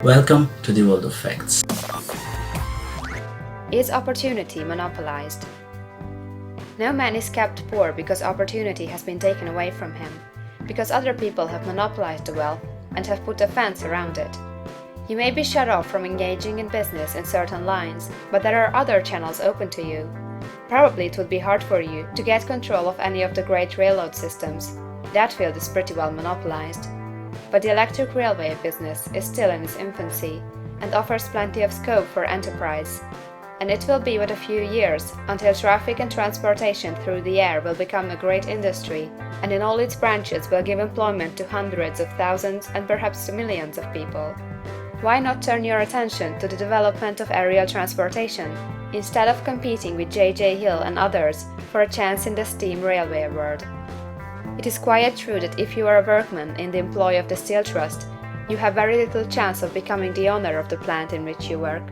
Welcome to the world of facts. Is opportunity monopolized? No man is kept poor because opportunity has been taken away from him, because other people have monopolized the wealth and have put a fence around it. You may be shut off from engaging in business in certain lines, but there are other channels open to you. Probably it would be hard for you to get control of any of the great railroad systems. That field is pretty well monopolized. But the electric railway business is still in its infancy and offers plenty of scope for enterprise. And it will be but a few years until traffic and transportation through the air will become a great industry and in all its branches will give employment to hundreds of thousands and perhaps to millions of people. Why not turn your attention to the development of aerial transportation instead of competing with J.J. Hill and others for a chance in the steam railway world? It is quite true that if you are a workman in the employ of the Steel Trust, you have very little chance of becoming the owner of the plant in which you work.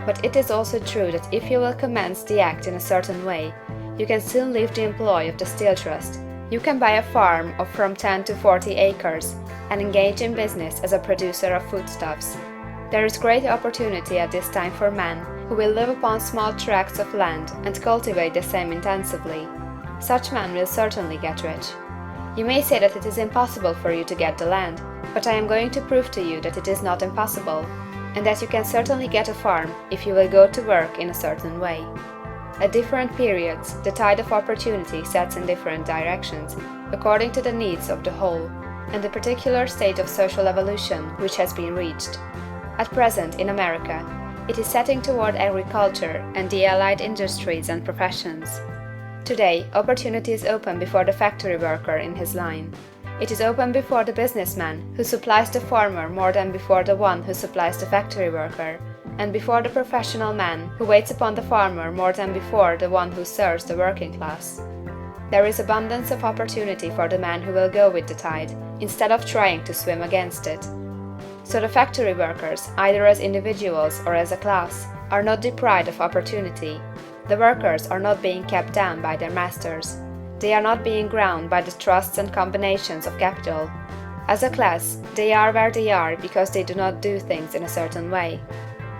But it is also true that if you will commence the act in a certain way, you can soon leave the employ of the Steel Trust. You can buy a farm of from 10 to 40 acres and engage in business as a producer of foodstuffs. There is great opportunity at this time for men who will live upon small tracts of land and cultivate the same intensively. Such men will certainly get rich. You may say that it is impossible for you to get the land, but I am going to prove to you that it is not impossible, and that you can certainly get a farm if you will go to work in a certain way. At different periods, the tide of opportunity sets in different directions, according to the needs of the whole, and the particular state of social evolution which has been reached. At present, in America, it is setting toward agriculture and the allied industries and professions. Today, opportunity is open before the factory worker in his line. It is open before the businessman who supplies the farmer more than before the one who supplies the factory worker, and before the professional man who waits upon the farmer more than before the one who serves the working class. There is abundance of opportunity for the man who will go with the tide, instead of trying to swim against it. So the factory workers, either as individuals or as a class, are not deprived of opportunity. The workers are not being kept down by their masters. They are not being ground by the trusts and combinations of capital. As a class, they are where they are because they do not do things in a certain way.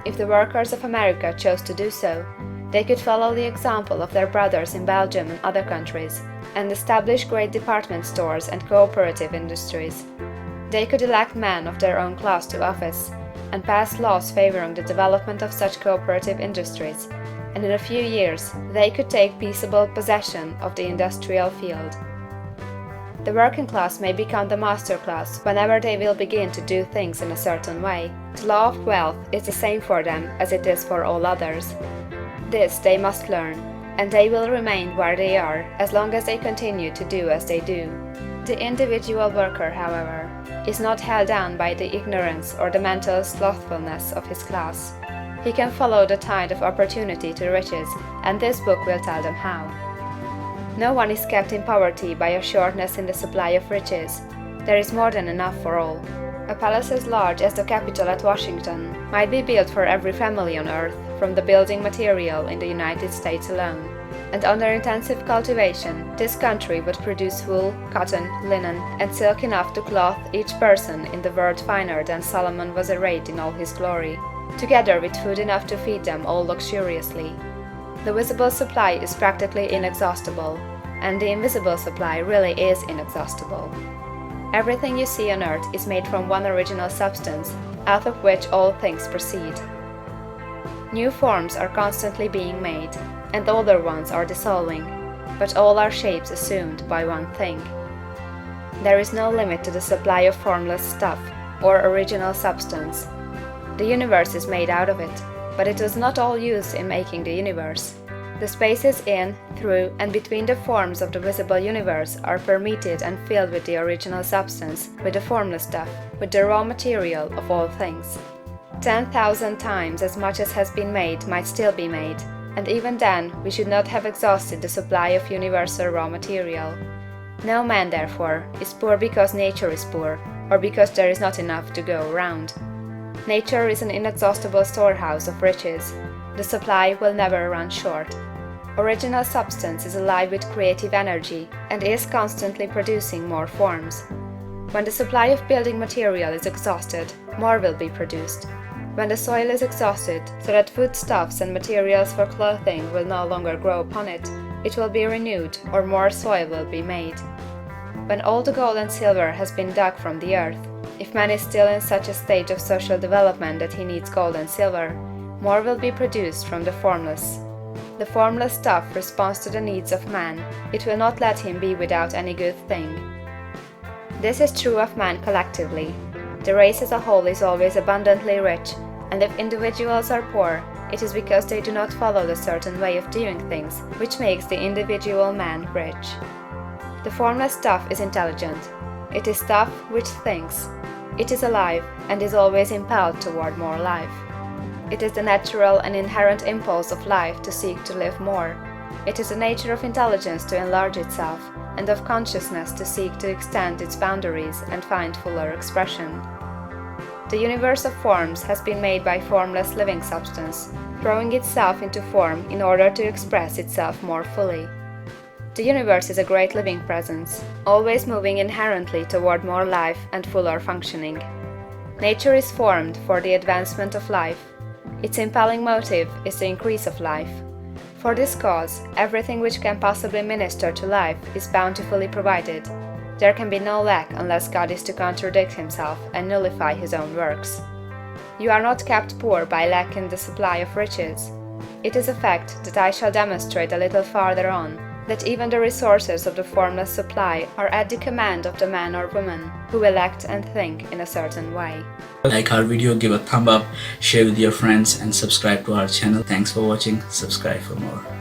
If the workers of America chose to do so, they could follow the example of their brothers in Belgium and other countries, and establish great department stores and cooperative industries. They could elect men of their own class to office, and pass laws favoring the development of such cooperative industries, and in a few years they could take peaceable possession of the industrial field. The working class may become the master class whenever they will begin to do things in a certain way. The law of wealth is the same for them as it is for all others. This they must learn, and they will remain where they are as long as they continue to do as they do. The individual worker, however, is not held down by the ignorance or the mental slothfulness of his class. He can follow the tide of opportunity to riches, and this book will tell them how. No one is kept in poverty by a shortness in the supply of riches. There is more than enough for all. A palace as large as the Capitol at Washington might be built for every family on earth from the building material in the United States alone. And under intensive cultivation, this country would produce wool, cotton, linen, and silk enough to clothe each person in the world finer than Solomon was arrayed in all his glory, together with food enough to feed them all luxuriously. The visible supply is practically inexhaustible, and the invisible supply really is inexhaustible. Everything you see on earth is made from one original substance, out of which all things proceed. New forms are constantly being made, and older ones are dissolving, but all are shapes assumed by one thing. There is no limit to the supply of formless stuff, or original substance. The universe is made out of it, but it was not all used in making the universe. The spaces in, through, and between the forms of the visible universe are permeated and filled with the original substance, with the formless stuff, with the raw material of all things. 10,000 times as much as has been made might still be made, and even then we should not have exhausted the supply of universal raw material. No man, therefore, is poor because nature is poor, or because there is not enough to go around. Nature is an inexhaustible storehouse of riches. The supply will never run short. Original substance is alive with creative energy and is constantly producing more forms. When the supply of building material is exhausted, more will be produced. When the soil is exhausted, so that foodstuffs and materials for clothing will no longer grow upon it, it will be renewed, or more soil will be made. When all the gold and silver has been dug from the earth, if man is still in such a stage of social development that he needs gold and silver, more will be produced from the formless. The formless stuff responds to the needs of man, it will not let him be without any good thing. This is true of man collectively. The race as a whole is always abundantly rich, and if individuals are poor, it is because they do not follow the certain way of doing things which makes the individual man rich. The formless stuff is intelligent. It is stuff which thinks. It is alive, and is always impelled toward more life. It is the natural and inherent impulse of life to seek to live more. It is the nature of intelligence to enlarge itself, and of consciousness to seek to extend its boundaries and find fuller expression. The universe of forms has been made by formless living substance, throwing itself into form in order to express itself more fully. The universe is a great living presence, always moving inherently toward more life and fuller functioning. Nature is formed for the advancement of life. Its impelling motive is the increase of life. For this cause, everything which can possibly minister to life is bountifully provided. There can be no lack unless God is to contradict himself and nullify his own works. You are not kept poor by lack in the supply of riches. It is a fact that I shall demonstrate a little farther on, that even the resources of the formless supply are at the command of the man or woman who will act and think in a certain way. Like our video, give a thumb up, share with your friends, and subscribe to our channel. Thanks for watching. Subscribe for more.